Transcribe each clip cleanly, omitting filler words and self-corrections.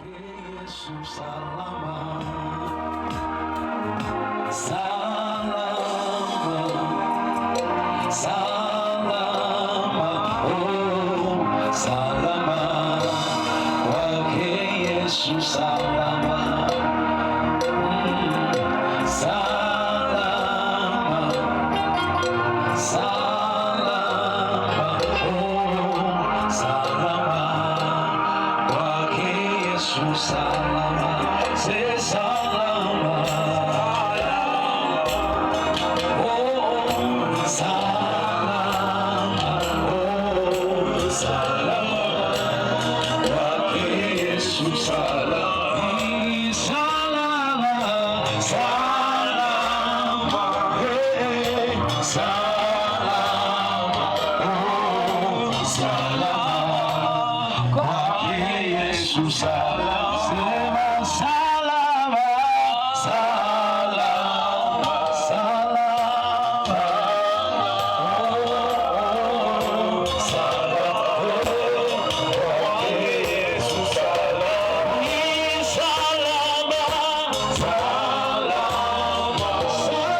Yesu salama, salama, salama, oh, salama, kwake Yesu salama, salama, salama, oh, salama, kwake Yesu salama, say salama, oh, salama, oh, salama, kwake Yesu salama, salama, salama, hey, salama, oh, salama, kwake Yesu salama. Salama, salama, salama, oh, salama, kwake Yesu salama, salama, salama, salama,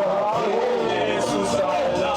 kwake Yesu salama.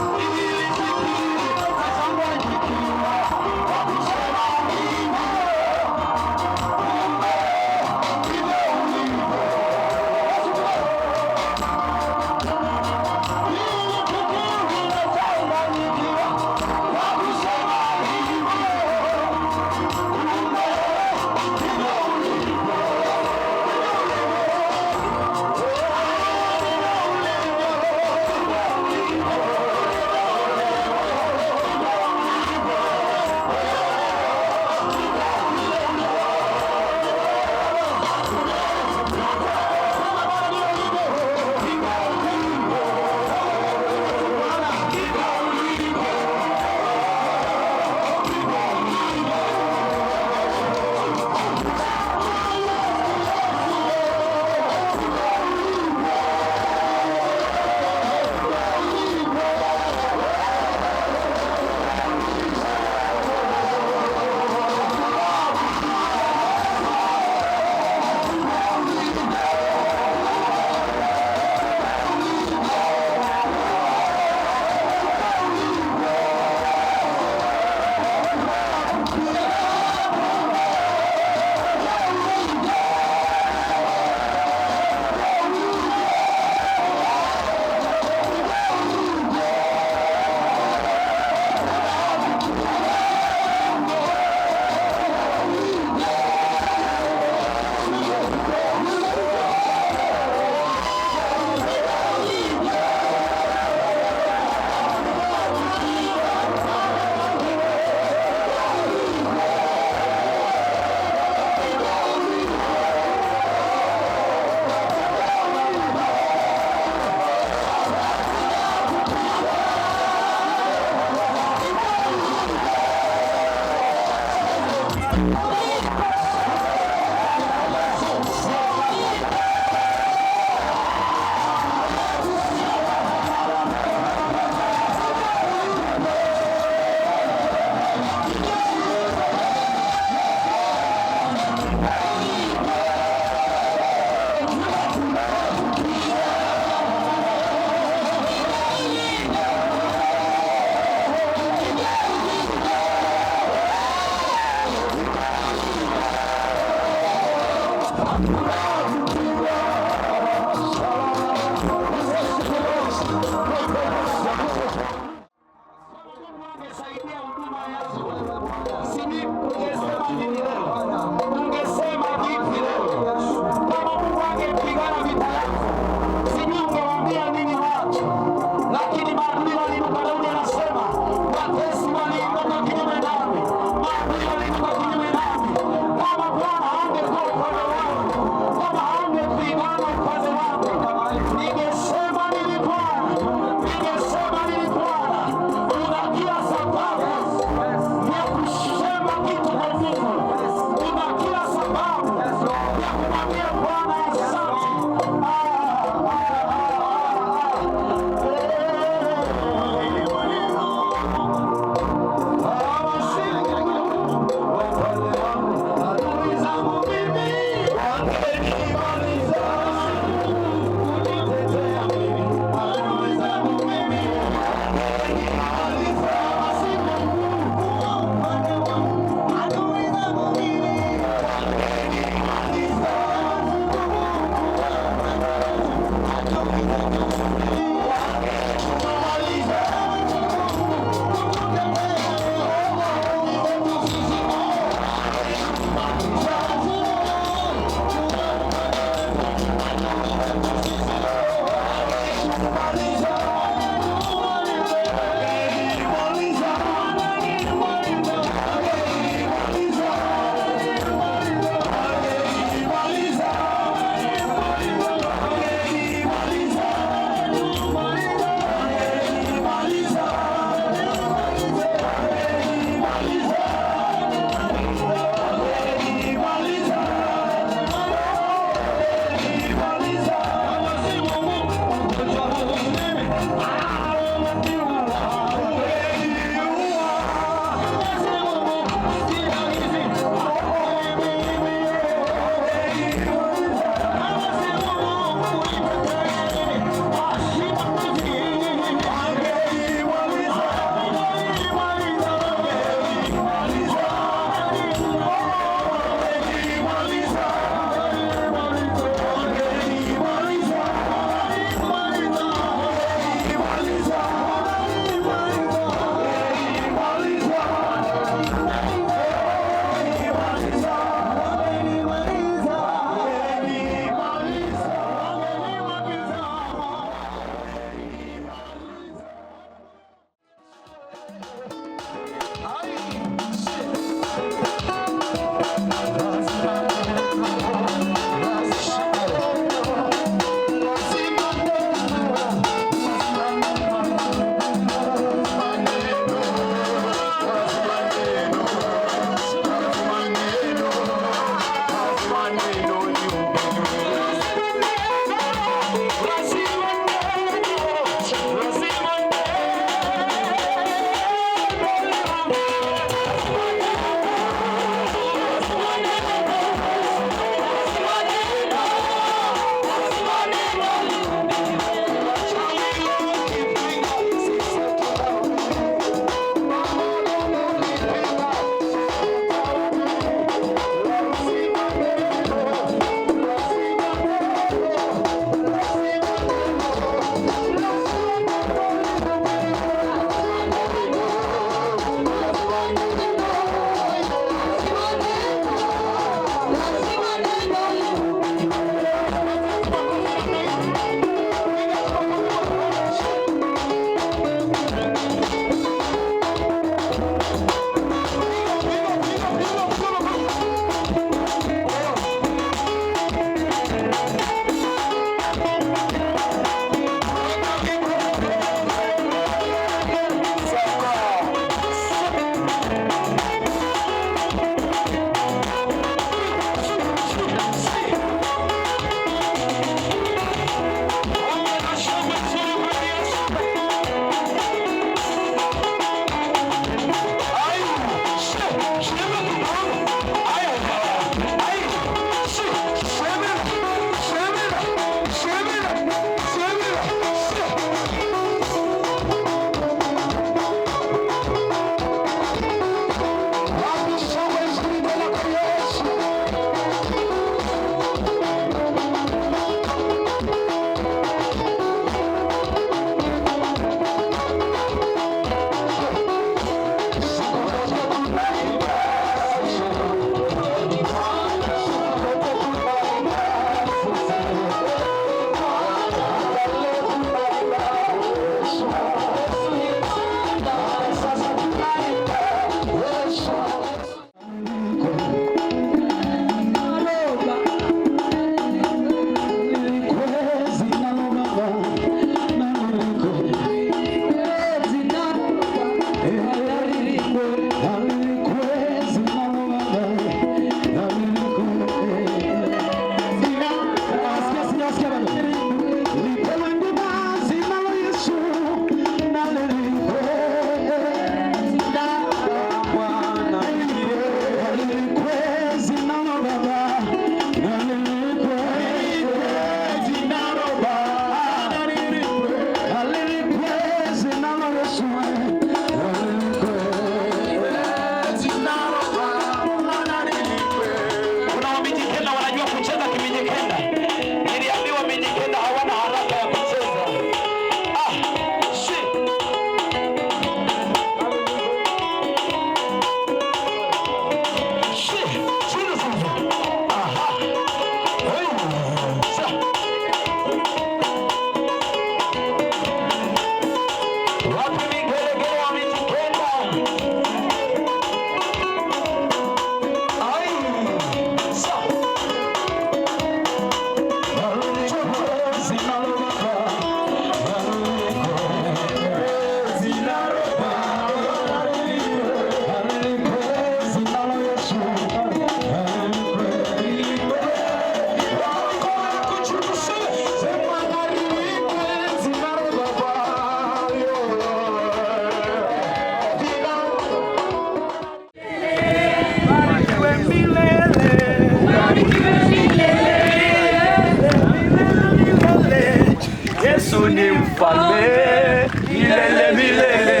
milele milele.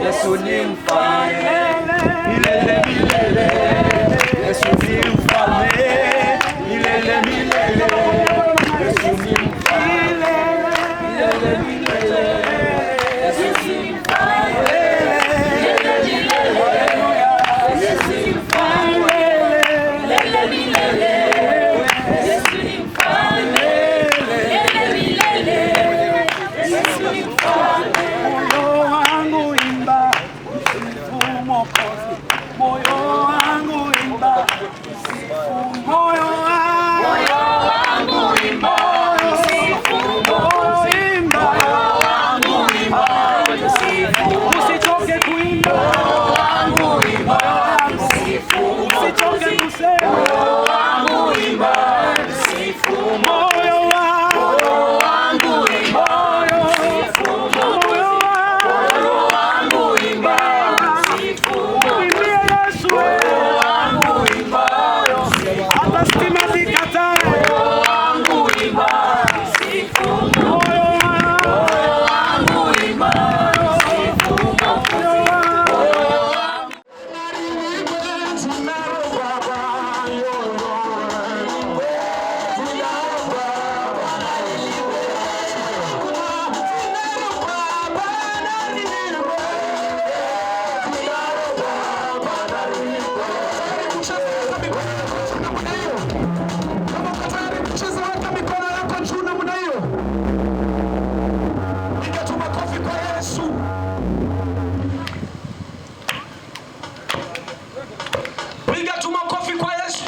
Yesu ni mfalme milele milele. Yesu ni mfalme milele milele. Yesu ni mfalme milele milele. Yesu ni mfalme milele milele. Yesu ni mfalme milele milele. Yesu ni mfalme milele milele. Yesu ni mfalme. Moyo wangu imba msifu Mwokozi. Moyo wangu imba msifu. Moyo wangu imba msifu Mwokozi. Moyo wangu imba msifu. Usichoke kuimba. Moyo wangu imba msifu. Usichoke kusema. Moyo wangu imba msifu. Moyo wangu imba msifu. Moyo wangu imba msifu. Mwimbie Yesu. Moyo wangu imba msifu. Hata stima zikatae. Moyo wangu imba msifu. Moyo wangu imba msifu. Moyo wangu. Piga tu makofi kwa Yesu.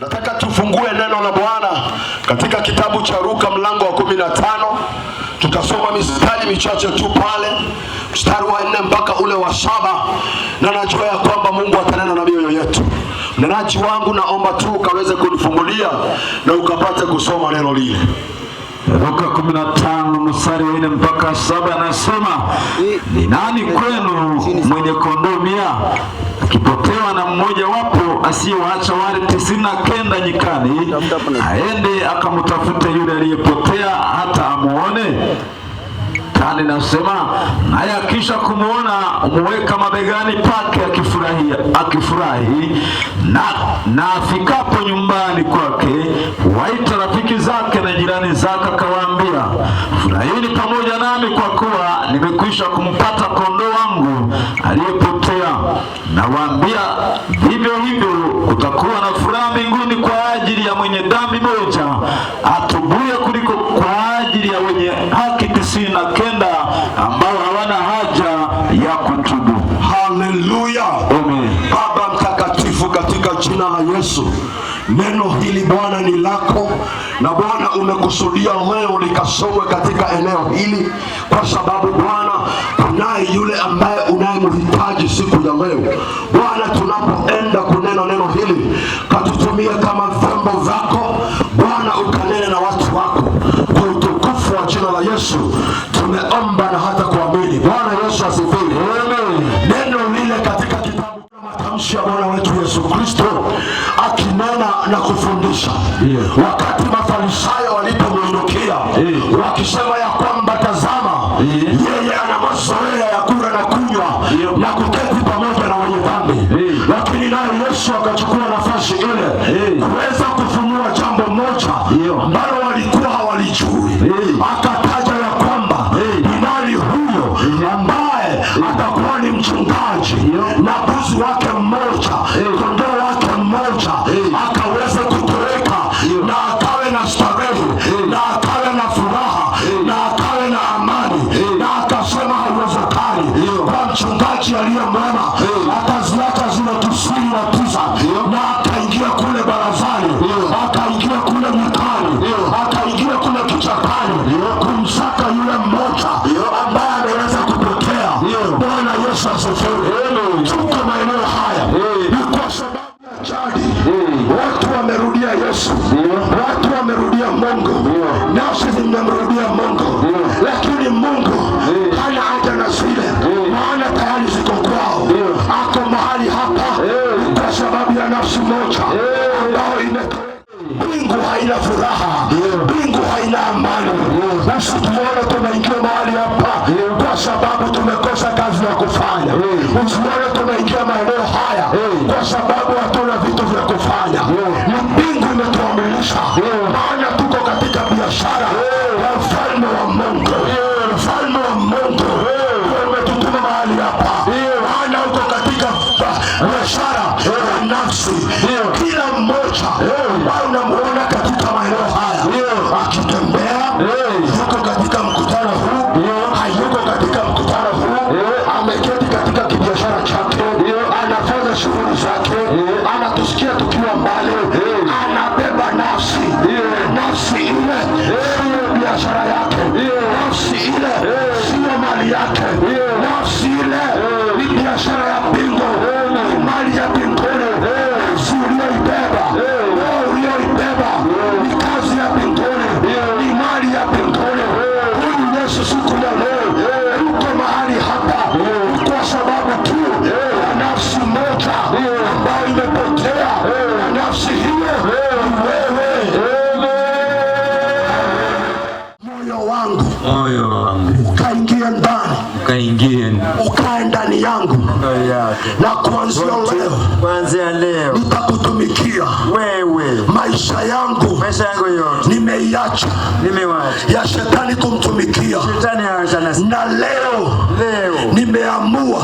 Nataka tufungue neno la Bwana katika kitabu cha Luka mlango wa 15. Tutasoma mistari michache tu pale, mstari wa 4 mpaka ule wa 7, na najua ya kwamba Mungu atanena na mioyo yetu. Mnenaji wangu, naomba tu ukaweze kunifungulia na ukapate kusoma neno lile. Luka 15 mstari wa 4 mpaka 7 anasema, ni nani kwenu mwenye kondoo 100 akipotewa na mmoja wapo asiyewaacha wale 99 nyikani, aende akamtafute yule aliyepotea hata amuone? Tani nasema, naye akisha kumuona umuweka mabegani pake akifurahi, na afikapo nyumbani kwake waita rafiki zake na jirani zake, akawaambia, furahini pamoja nami, kwa kuwa nimekwisha kumpata kondoo wangu aliyepotea. Nawaambia, vivyo hivyo kutakuwa na furaha mbinguni kwa ajili ya mwenye dhambi moja atubuye kuliko kwa ajili ya wenye haki 99 ambao hawana haja ya kutubu. Haleluya. Amen. Baba mtakatifu, katika jina la Yesu, neno hili Bwana ni lako, na Bwana umekusudia leo likasomwe katika eneo hili, kwa sababu Bwana kunaye yule ambaye unayemhitaji siku ya leo. Bwana, tunapoenda kunena neno hili, katutumie kama vyombo vyako Bwana, ukanene na watu wako kwa utukufu wa jina la Yesu. Tumeomba na hata kuamini. Bwana Yesu asifiwe. Amen. Neno lile katika kitabu cha matamshi ya Bwana wetu Yesu Kristo akinena na kufundisha, wakati Mafarisayo walipomwindukia wakisema ya kwamba, tazama, yeye ana mazoea ya kula na kunywa na kuketi pamoja na wenye dhambi. Lakini naye Yesu akachukua nafasi ile kuweza kufunua jambo moja ambalo walikuwa hawalijui. Akataja ya kwamba ni nani huyo ambaye atakuwa ni mchungaji na mbuzi wake mmoja, kondoo wake mmoja, akaweza kutoweka na akawe na starehe na akawe na furaha na akawe na amani. Na akasema haiwezekani kwa mchungaji aliye mwema ataziacha zile 99 na akaingia kule barazani, akaingia kule nyikani, akaingia kule kichakani kumsaka yule mmoja ambaye ameweza kupotea. Bwana Yesu asifiwe. Tuko maeneo haya ni kwa sababu ya jadi. Watu wamerudia Yesu, watu wamerudia Mungu, nafsi zimemrudia Mungu, lakini Mungu hana haja na zile, maana tayari ziko kwao. Ako mahali hapa kwa sababu ya nafsi moja ambayo imetoweka. Mbingu haina furaha, mbingu haina amani. Usituone tumeingia mahali hapa kwa sababu tumekosa kazi ya kufanya. Usione tumeingia maeneo haya kwa sababu hatuna vitu vya kufanya. Ni mbingu imetuamulisha, maana tuko katika biashara ya ufalme wa Mungu. Ufalme wa Mungu umetutuma mahali hapa, maana uko katika biashara ya nafsi. Kila mmoja ambaye unamuona katika maeneo haya akitembea, yuko katika mkutano huu, hayuko katika mkutano huu, ameketi katika kibiashara chake, anafanya shughuli zake, anatusikia tukiwa mbali, anabeba nafsi. Nafsi ile sio biashara yake, nafsi ile sio mali yake, nafsi ile ni biashara ya mbingu, ni mali ya mbinguni. Si ulioibeba, ulioibeba ni kazi ya mbinguni, ni mali ya mbinguni. Huyu Yesu siku ya leo yuko mahali hapa kwa sababu tu ya nafsi moja ambayo imepotea, na nafsi hiyo ni wewe. Moyo wangu ukaingia ndani, ukae ndani yangu, na kuanzia leo nitakutumikia wewe. Maisha yangu yote nimeiacha ya shetani kumtumikia, na leo nimeamua